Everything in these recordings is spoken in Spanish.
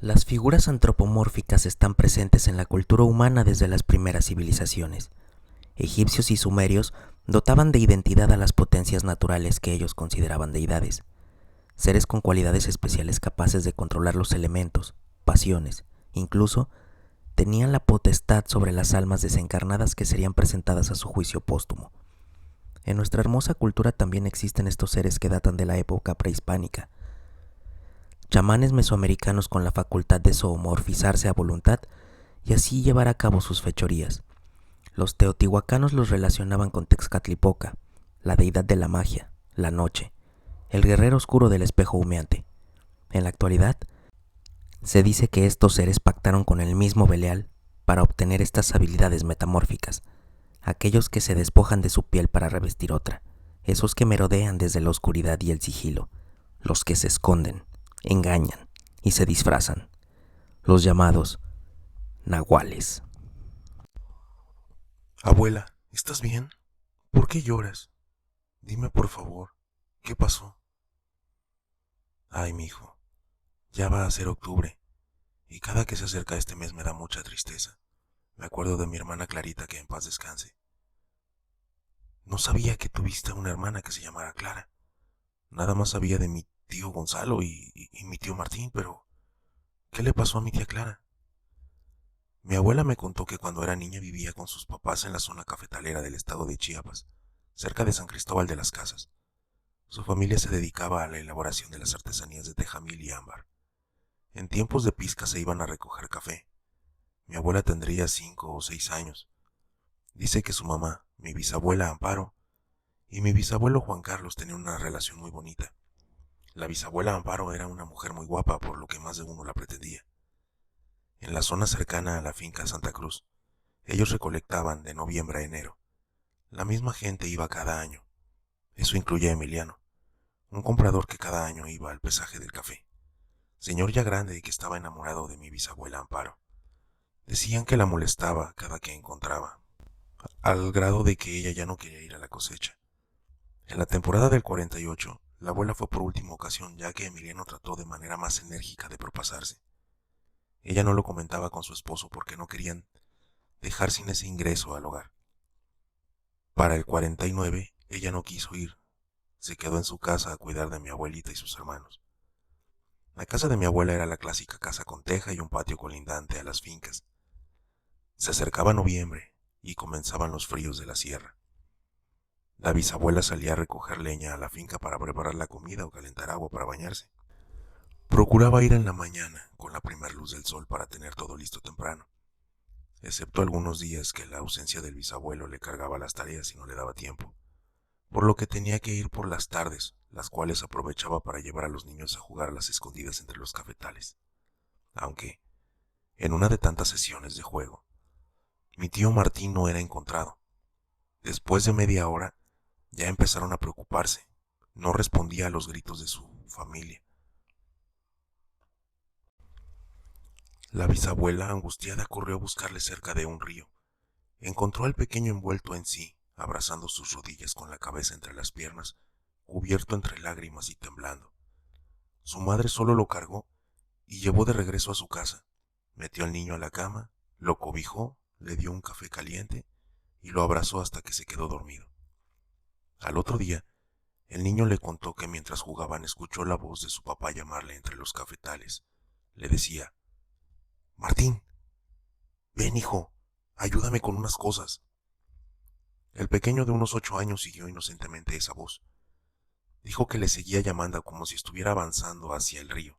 Las figuras antropomórficas están presentes en la cultura humana desde las primeras civilizaciones. Egipcios y sumerios dotaban de identidad a las potencias naturales que ellos consideraban deidades, seres con cualidades especiales capaces de controlar los elementos, pasiones, incluso tenían la potestad sobre las almas desencarnadas que serían presentadas a su juicio póstumo. En nuestra hermosa cultura también existen estos seres que datan de la época prehispánica. Chamanes mesoamericanos con la facultad de zoomorfizarse a voluntad y así llevar a cabo sus fechorías. Los teotihuacanos los relacionaban con Texcatlipoca, la deidad de la magia, la noche, el guerrero oscuro del espejo humeante. En la actualidad, se dice que estos seres pactaron con el mismo Belial para obtener estas habilidades metamórficas, aquellos que se despojan de su piel para revestir otra, esos que merodean desde la oscuridad y el sigilo, los que se esconden, engañan y se disfrazan, los llamados nahuales. Abuela, ¿estás bien? ¿Por qué lloras? Dime por favor, ¿qué pasó? Ay, mi hijo, ya va a ser octubre, y cada que se acerca este mes me da mucha tristeza. Me acuerdo de mi hermana Clarita, que en paz descanse. No sabía que tuviste una hermana que se llamara Clara. Nada más sabía de mi tío Gonzalo y mi tío Martín, pero ¿qué le pasó a mi tía Clara? Mi abuela me contó que cuando era niña vivía con sus papás en la zona cafetalera del estado de Chiapas, cerca de San Cristóbal de las Casas. Su familia se dedicaba a la elaboración de las artesanías de tejamil y ámbar. En tiempos de pizca se iban a recoger café. Mi abuela tendría 5 o 6 años. Dice que su mamá, mi bisabuela Amparo, y mi bisabuelo Juan Carlos tenían una relación muy bonita. La bisabuela Amparo era una mujer muy guapa, por lo que más de uno la pretendía. En la zona cercana a la finca Santa Cruz, ellos recolectaban de noviembre a enero. La misma gente iba cada año. Eso incluye a Emiliano, un comprador que cada año iba al pesaje del café. Señor ya grande y que estaba enamorado de mi bisabuela Amparo. Decían que la molestaba cada que encontraba, al grado de que ella ya no quería ir a la cosecha. En la temporada del 48, la abuela fue por última ocasión, ya que Emiliano trató de manera más enérgica de propasarse. Ella no lo comentaba con su esposo porque no querían dejar sin ese ingreso al hogar. Para el 49, ella no quiso ir. Se quedó en su casa a cuidar de mi abuelita y sus hermanos. La casa de mi abuela era la clásica casa con teja y un patio colindante a las fincas. Se acercaba noviembre y comenzaban los fríos de la sierra. La bisabuela salía a recoger leña a la finca para preparar la comida o calentar agua para bañarse. Procuraba ir en la mañana con la primera luz del sol para tener todo listo temprano, excepto algunos días que la ausencia del bisabuelo le cargaba las tareas y no le daba tiempo, por lo que tenía que ir por las tardes, las cuales aprovechaba para llevar a los niños a jugar a las escondidas entre los cafetales. Aunque, en una de tantas sesiones de juego, mi tío Martín no era encontrado. Después de media hora, ya empezaron a preocuparse. No respondía a los gritos de su familia. La bisabuela, angustiada, corrió a buscarle cerca de un río. Encontró al pequeño envuelto en sí, abrazando sus rodillas con la cabeza entre las piernas, cubierto entre lágrimas y temblando. Su madre solo lo cargó y llevó de regreso a su casa. Metió al niño a la cama, lo cobijó, le dio un café caliente y lo abrazó hasta que se quedó dormido. Al otro día, el niño le contó que mientras jugaban escuchó la voz de su papá llamarle entre los cafetales. Le decía: Martín, ven hijo, ayúdame con unas cosas. El pequeño de unos 8 años siguió inocentemente esa voz. Dijo que le seguía llamando como si estuviera avanzando hacia el río.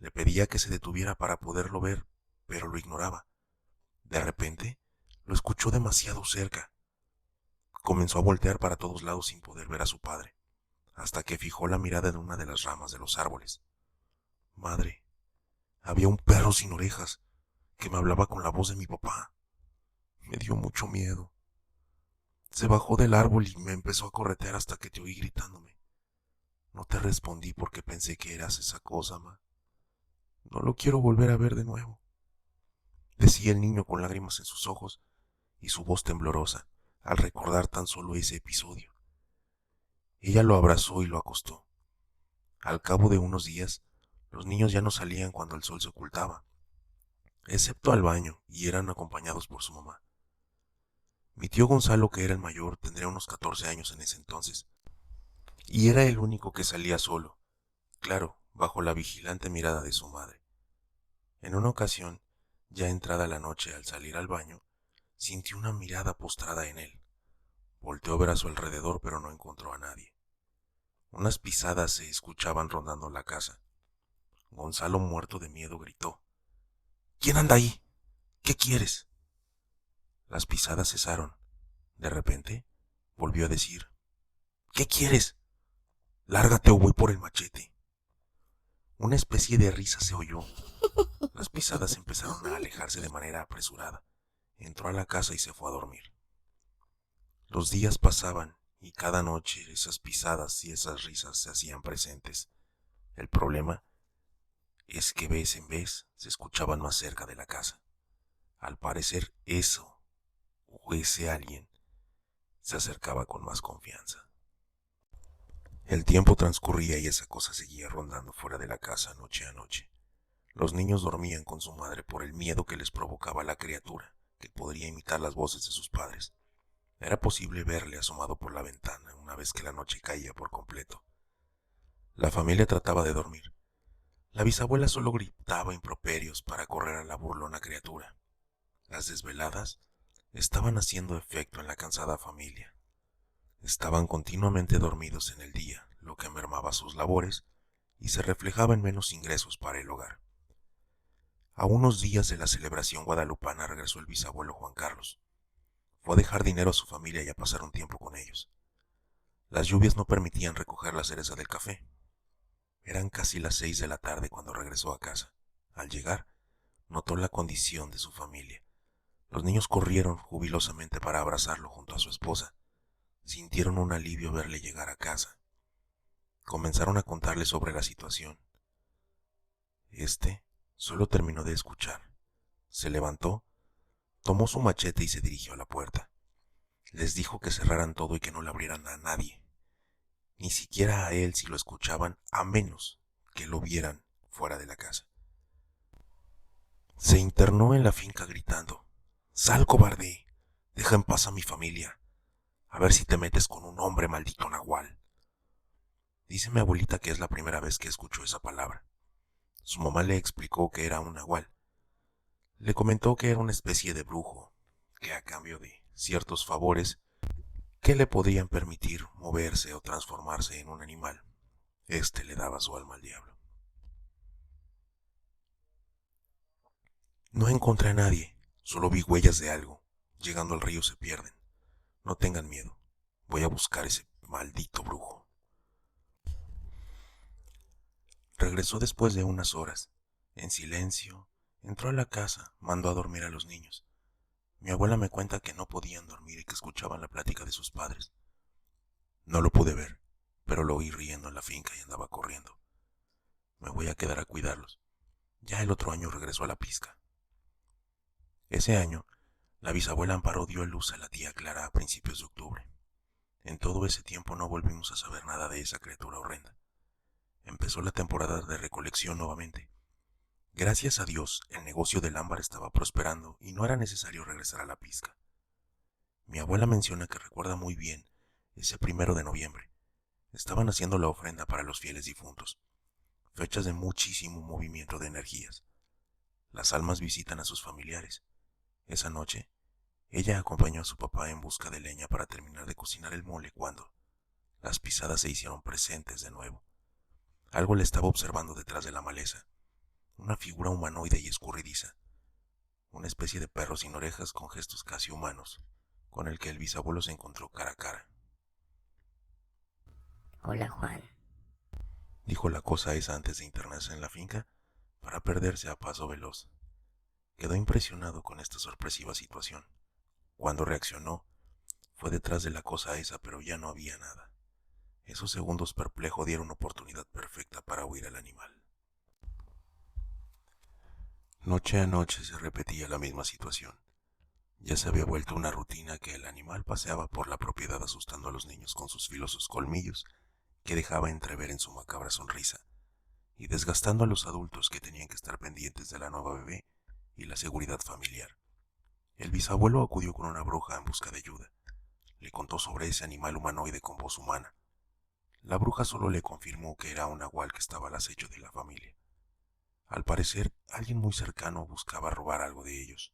Le pedía que se detuviera para poderlo ver, pero lo ignoraba. De repente, lo escuchó demasiado cerca. Comenzó a voltear para todos lados sin poder ver a su padre, hasta que fijó la mirada en una de las ramas de los árboles. Madre, había un perro sin orejas que me hablaba con la voz de mi papá. Me dio mucho miedo. Se bajó del árbol y me empezó a corretear hasta que te oí gritándome. No te respondí porque pensé que eras esa cosa, ma. No lo quiero volver a ver de nuevo, decía el niño con lágrimas en sus ojos y su voz temblorosa al recordar tan solo ese episodio. Ella lo abrazó y lo acostó. Al cabo de unos días, Los niños ya no salían cuando el sol se ocultaba, excepto al baño, y eran acompañados por su mamá. Mi tío Gonzalo, que era el mayor, tendría unos 14 años en ese entonces, y era el único que salía solo, claro, bajo la vigilante mirada de su madre. En una ocasión, ya entrada la noche, al salir al baño, sintió una mirada postrada en él. Volteó a ver a su alrededor, pero no encontró a nadie. Unas pisadas se escuchaban rondando la casa. Gonzalo, muerto de miedo, gritó: ¿Quién anda ahí? ¿Qué quieres? Las pisadas cesaron. De repente, volvió a decir: ¿Qué quieres? Lárgate o voy por el machete. Una especie de risa se oyó. Las pisadas empezaron a alejarse de manera apresurada. Entró a la casa y se fue a dormir. Los días pasaban y cada noche esas pisadas y esas risas se hacían presentes. El problema es que vez en vez se escuchaban más cerca de la casa. Al parecer eso o ese alguien se acercaba con más confianza. El tiempo transcurría y esa cosa seguía rondando fuera de la casa noche a noche. Los niños dormían con su madre por el miedo que les provocaba la criatura, que podría imitar las voces de sus padres. Era posible verle asomado por la ventana una vez que la noche caía por completo. La familia trataba de dormir. La bisabuela solo gritaba improperios para correr a la burlona criatura. Las desveladas estaban haciendo efecto en la cansada familia. Estaban continuamente dormidos en el día, lo que mermaba sus labores y se reflejaba en menos ingresos para el hogar. A unos días de la celebración guadalupana regresó el bisabuelo Juan Carlos. Fue a dejar dinero a su familia y a pasar un tiempo con ellos. Las lluvias no permitían recoger la cereza del café. Eran casi las 6 de la tarde cuando regresó a casa. Al llegar, notó la condición de su familia. Los niños corrieron jubilosamente para abrazarlo junto a su esposa. Sintieron un alivio verle llegar a casa. Comenzaron a contarle sobre la situación. Este solo terminó de escuchar. Se levantó, tomó su machete y se dirigió a la puerta. Les dijo que cerraran todo y que no le abrieran a nadie, ni siquiera a él si lo escuchaban, a menos que lo vieran fuera de la casa. Se internó en la finca gritando: «¡Sal, cobarde! Deja en paz a mi familia. A ver si te metes con un hombre, maldito nahual». Dice mi abuelita que es la primera vez que escuchó esa palabra. Su mamá le explicó que era un nahual. Le comentó que era una especie de brujo, que a cambio de ciertos favores que le podían permitir moverse o transformarse en un animal, le daba su alma al diablo. No encontré a nadie, solo vi huellas de algo. Llegando al río se pierden. No tengan miedo, voy a buscar ese maldito brujo. Regresó después de unas horas. En silencio, entró a la casa, mandó a dormir a los niños. Mi abuela me cuenta que no podían dormir y que escuchaban la plática de sus padres. No lo pude ver, pero lo oí riendo en la finca y andaba corriendo. Me voy a quedar a cuidarlos. Ya el otro año regresó a la pizca. Ese año, la bisabuela Amparo dio a luz a la tía Clara a principios de octubre. En todo ese tiempo no volvimos a saber nada de esa criatura horrenda. Empezó la temporada de recolección nuevamente. Gracias a Dios, el negocio del ámbar estaba prosperando y no era necesario regresar a la pizca. Mi abuela menciona que recuerda muy bien ese 1 de noviembre. Estaban haciendo la ofrenda para los fieles difuntos, fechas de muchísimo movimiento de energías. Las almas visitan a sus familiares. Esa noche, ella acompañó a su papá en busca de leña para terminar de cocinar el mole cuando las pisadas se hicieron presentes de nuevo. Algo le estaba observando detrás de la maleza. Una figura humanoide y escurridiza. Una especie de perro sin orejas con gestos casi humanos, con el que el bisabuelo se encontró cara a cara. Hola, Juan. Dijo la cosa esa antes de internarse en la finca para perderse a paso veloz. Quedó impresionado con esta sorpresiva situación. Cuando reaccionó, fue detrás de la cosa esa, pero ya no había nada. Esos segundos perplejos dieron oportunidad perfecta para huir al animal. Noche a noche se repetía la misma situación. Ya se había vuelto una rutina que el animal paseaba por la propiedad asustando a los niños con sus filosos colmillos que dejaba entrever en su macabra sonrisa. y desgastando a los adultos que tenían que estar pendientes de la nueva bebé y la seguridad familiar. El bisabuelo acudió con una bruja en busca de ayuda. Le contó sobre ese animal humanoide con voz humana. La bruja solo le confirmó que era un nahual que estaba al acecho de la familia. Al parecer, alguien muy cercano buscaba robar algo de ellos.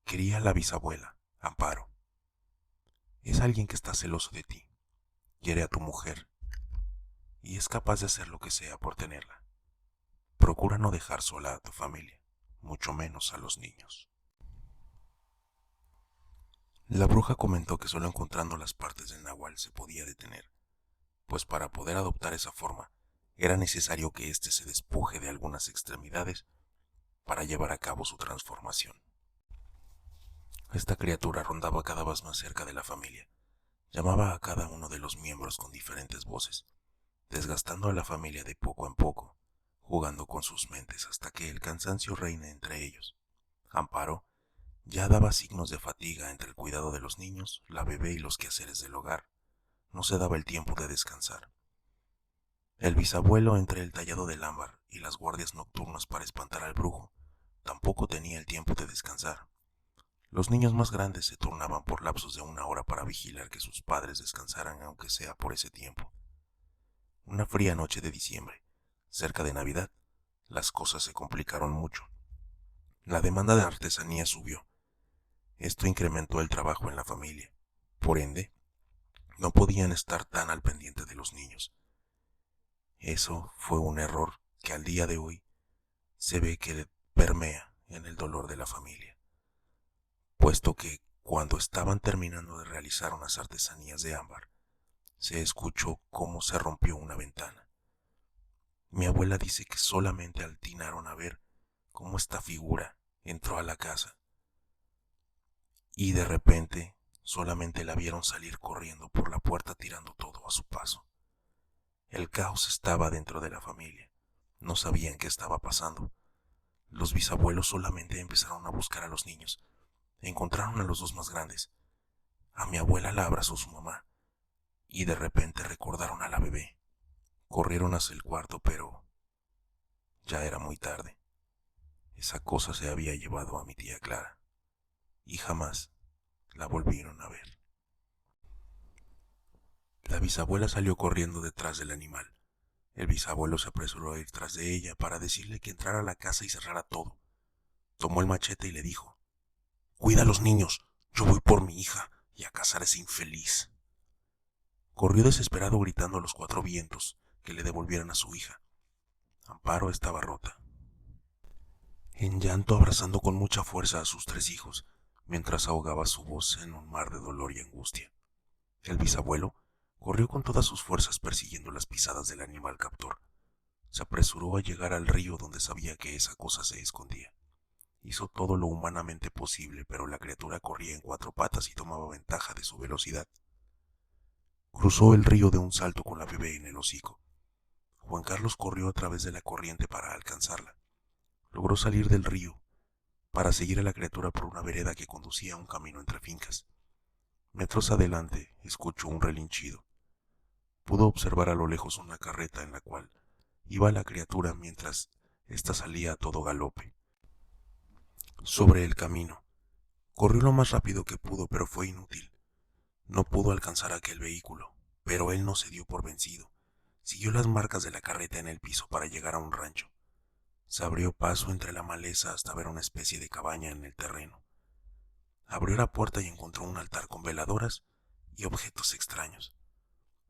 Quería a la bisabuela, Amparo. Es alguien que está celoso de ti, quiere a tu mujer y es capaz de hacer lo que sea por tenerla. Procura no dejar sola a tu familia, mucho menos a los niños. La bruja comentó que solo encontrando las partes del nahual se podía detener, pues para poder adoptar esa forma era necesario que éste se despuje de algunas extremidades para llevar a cabo su transformación. Esta criatura rondaba cada vez más cerca de la familia. Llamaba a cada uno de los miembros con diferentes voces, desgastando a la familia de poco en poco, jugando con sus mentes hasta que el cansancio reine entre ellos. Amparo ya daba signos de fatiga entre el cuidado de los niños, la bebé y los quehaceres del hogar. No se daba el tiempo de descansar. El bisabuelo, entre el tallado del ámbar y las guardias nocturnas para espantar al brujo, tampoco tenía el tiempo de descansar. Los niños más grandes se turnaban por lapsos de 1 hora para vigilar que sus padres descansaran aunque sea por ese tiempo. Una fría noche de diciembre, cerca de Navidad, las cosas se complicaron mucho. La demanda de artesanía subió. Esto incrementó el trabajo en la familia. Por ende, no podían estar tan al pendiente de los niños. Eso fue un error que al día de hoy se ve que permea en el dolor de la familia, puesto que cuando estaban terminando de realizar unas artesanías de ámbar, se escuchó cómo se rompió una ventana. Mi abuela dice que solamente atinaron a ver cómo esta figura entró a la casa y de repente solamente la vieron salir corriendo por la puerta tirando todo a su paso. El caos estaba dentro de la familia. No sabían qué estaba pasando. Los bisabuelos solamente empezaron a buscar a los niños. Encontraron a los dos más grandes. A mi abuela la abrazó su mamá y de repente recordaron a la bebé. Corrieron hacia el cuarto, pero ya era muy tarde. Esa cosa se había llevado a mi tía Clara y jamás la volvieron a ver. La bisabuela salió corriendo detrás del animal. El bisabuelo se apresuró a ir tras de ella para decirle que entrara a la casa y cerrara todo. Tomó el machete y le dijo: «Cuida a los niños, yo voy por mi hija y a cazar a ese infeliz». Corrió desesperado gritando a los 4 vientos que le devolvieran a su hija. Amparo estaba rota, en llanto, abrazando con mucha fuerza a sus 3 hijos, mientras ahogaba su voz en un mar de dolor y angustia. El bisabuelo corrió con todas sus fuerzas persiguiendo las pisadas del animal captor. Se apresuró a llegar al río donde sabía que esa cosa se escondía. Hizo todo lo humanamente posible, pero la criatura corría en 4 patas y tomaba ventaja de su velocidad. Cruzó el río de un salto con la bebé en el hocico. Juan Carlos corrió a través de la corriente para alcanzarla. Logró salir del río para seguir a la criatura por una vereda que conducía a un camino entre fincas. Metros adelante escuchó un relinchido. Pudo observar a lo lejos una carreta en la cual iba la criatura mientras ésta salía a todo galope. Sobre el camino, corrió lo más rápido que pudo, pero fue inútil. No pudo alcanzar aquel vehículo, pero él no se dio por vencido. Siguió las marcas de la carreta en el piso para llegar a un rancho. Se abrió paso entre la maleza hasta ver una especie de cabaña en el terreno. Abrió la puerta y encontró un altar con veladoras y objetos extraños.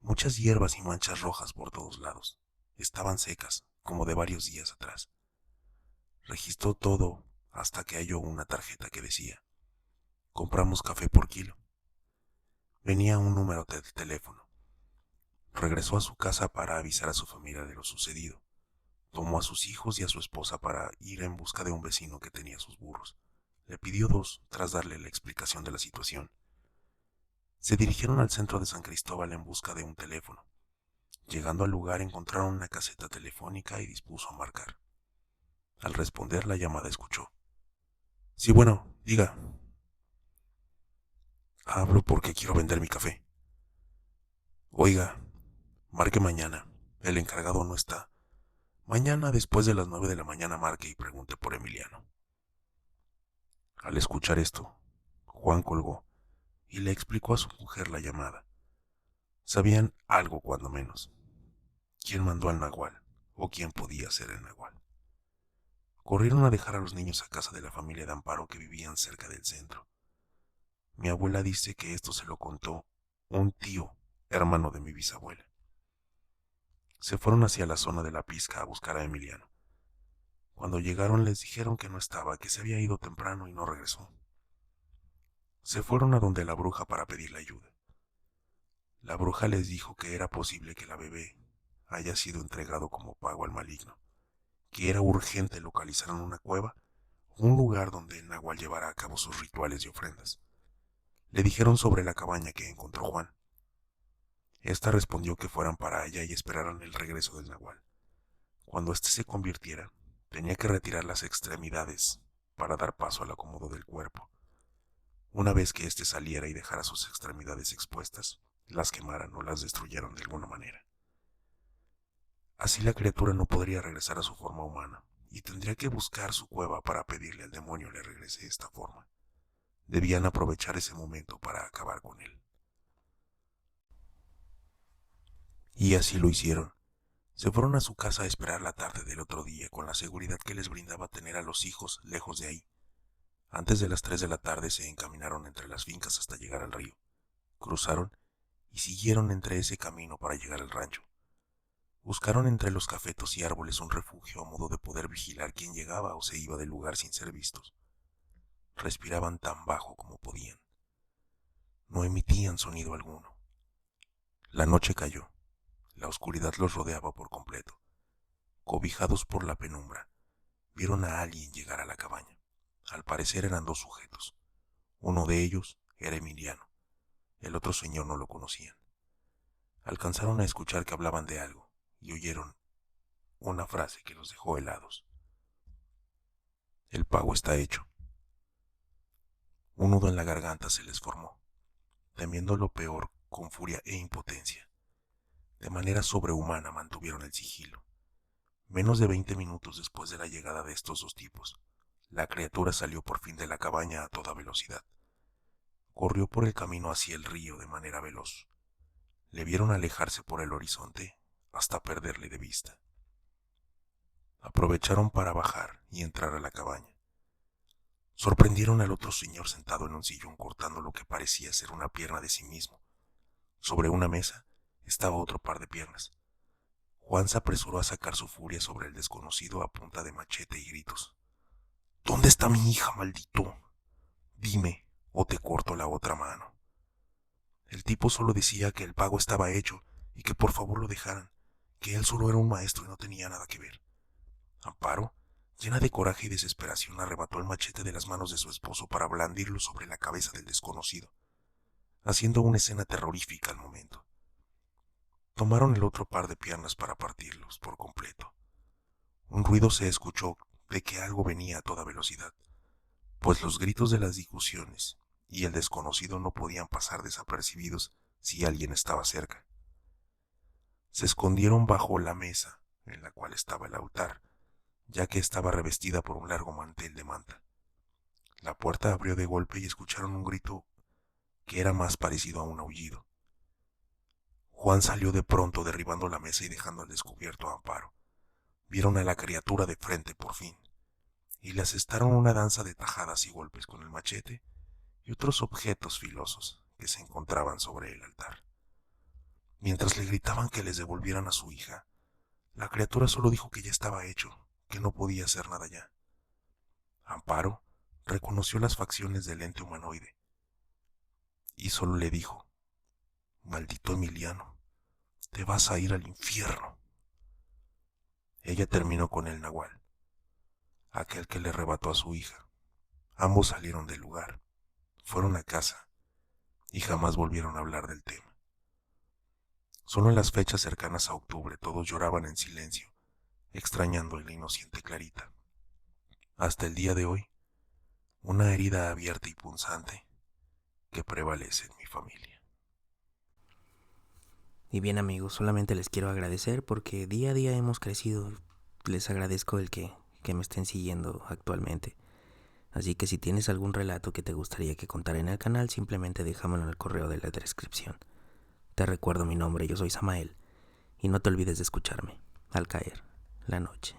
Muchas hierbas y manchas rojas por todos lados. Estaban secas, como de varios días atrás. Registró todo hasta que halló una tarjeta que decía: «Compramos café por kilo». Venía un número de teléfono. Regresó a su casa para avisar a su familia de lo sucedido. Tomó a sus hijos y a su esposa para ir en busca de un vecino que tenía sus burros. Le pidió 2 tras darle la explicación de la situación. Se dirigieron al centro de San Cristóbal en busca de un teléfono. Llegando al lugar encontraron una caseta telefónica y dispuso a marcar. Al responder la llamada escuchó: «Sí, bueno, diga». «Hablo porque quiero vender mi café». «Oiga, marque mañana, el encargado no está. Mañana después de las 9 de la mañana marqué y pregunté por Emiliano. Al escuchar esto, Juan colgó y le explicó a su mujer la llamada. Sabían algo cuando menos. ¿Quién mandó al nahual? ¿O quién podía ser el nahual? Corrieron a dejar a los niños a casa de la familia de Amparo que vivían cerca del centro. Mi abuela dice que esto se lo contó un tío, hermano de mi bisabuela. Se fueron hacia la zona de la pizca a buscar a Emiliano. Cuando llegaron les dijeron que no estaba, que se había ido temprano y no regresó. Se fueron a donde la bruja para pedirle ayuda. La bruja les dijo que era posible que la bebé haya sido entregado como pago al maligno, que era urgente localizar en una cueva un lugar donde el nahual llevara a cabo sus rituales y ofrendas. Le dijeron sobre la cabaña que encontró Juan. Esta respondió que fueran para allá y esperaran el regreso del nahual. Cuando éste se convirtiera, tenía que retirar las extremidades para dar paso al acomodo del cuerpo. Una vez que éste saliera y dejara sus extremidades expuestas, las quemaran o las destruyeran de alguna manera. Así la criatura no podría regresar a su forma humana y tendría que buscar su cueva para pedirle al demonio le regrese esta forma. Debían aprovechar ese momento para acabar con él. Y así lo hicieron. Se fueron a su casa a esperar la tarde del otro día con la seguridad que les brindaba tener a los hijos lejos de ahí. Antes de las 3 de la tarde se encaminaron entre las fincas hasta llegar al río. Cruzaron y siguieron entre ese camino para llegar al rancho. Buscaron entre los cafetos y árboles un refugio a modo de poder vigilar quién llegaba o se iba del lugar sin ser vistos. Respiraban tan bajo como podían. No emitían sonido alguno. La noche cayó. La oscuridad los rodeaba por completo. Cobijados por la penumbra, vieron a alguien llegar a la cabaña. Al parecer eran dos sujetos. Uno de ellos era Emiliano. El otro señor no lo conocían. Alcanzaron a escuchar que hablaban de algo y oyeron una frase que los dejó helados. El pago está hecho. Un nudo en la garganta se les formó, temiendo lo peor con furia e impotencia. De manera sobrehumana mantuvieron el sigilo. Menos de 20 minutos después de la llegada de estos dos tipos, la criatura salió por fin de la cabaña a toda velocidad. Corrió por el camino hacia el río de manera veloz. Le vieron alejarse por el horizonte hasta perderle de vista. Aprovecharon para bajar y entrar a la cabaña. Sorprendieron al otro señor sentado en un sillón cortando lo que parecía ser una pierna de sí mismo. Sobre una mesa estaba otro par de piernas. Juan se apresuró a sacar su furia sobre el desconocido a punta de machete y gritos. ¿Dónde está mi hija, maldito? Dime, o te corto la otra mano. El tipo solo decía que el pago estaba hecho y que por favor lo dejaran, que él solo era un maestro y no tenía nada que ver. Amparo, llena de coraje y desesperación, arrebató el machete de las manos de su esposo para blandirlo sobre la cabeza del desconocido, haciendo una escena terrorífica al momento. Tomaron el otro par de piernas para partirlos por completo. Un ruido se escuchó de que algo venía a toda velocidad, pues los gritos de las discusiones y el desconocido no podían pasar desapercibidos si alguien estaba cerca. Se escondieron bajo la mesa en la cual estaba el altar, ya que estaba revestida por un largo mantel de manta. La puerta abrió de golpe y escucharon un grito que era más parecido a un aullido. Juan salió de pronto derribando la mesa y dejando al descubierto a Amparo. Vieron a la criatura de frente por fin, y le asestaron una danza de tajadas y golpes con el machete y otros objetos filosos que se encontraban sobre el altar. Mientras le gritaban que les devolvieran a su hija, la criatura solo dijo que ya estaba hecho, que no podía hacer nada ya. Amparo reconoció las facciones del ente humanoide y solo le dijo: maldito Emiliano, te vas a ir al infierno. Ella terminó con el nahual, aquel que le arrebató a su hija. Ambos salieron del lugar, fueron a casa y jamás volvieron a hablar del tema. Solo en las fechas cercanas a octubre todos lloraban en silencio, extrañando a la inocente Clarita. Hasta el día de hoy, una herida abierta y punzante que prevalece en mi familia. Y bien amigos, solamente les quiero agradecer porque día a día hemos crecido. les agradezco el que me estén siguiendo actualmente. Así que si tienes algún relato que te gustaría que contara en el canal, simplemente déjamelo en el correo de la descripción. Te recuerdo mi nombre, yo soy Samael, y no te olvides de escucharme al caer la noche.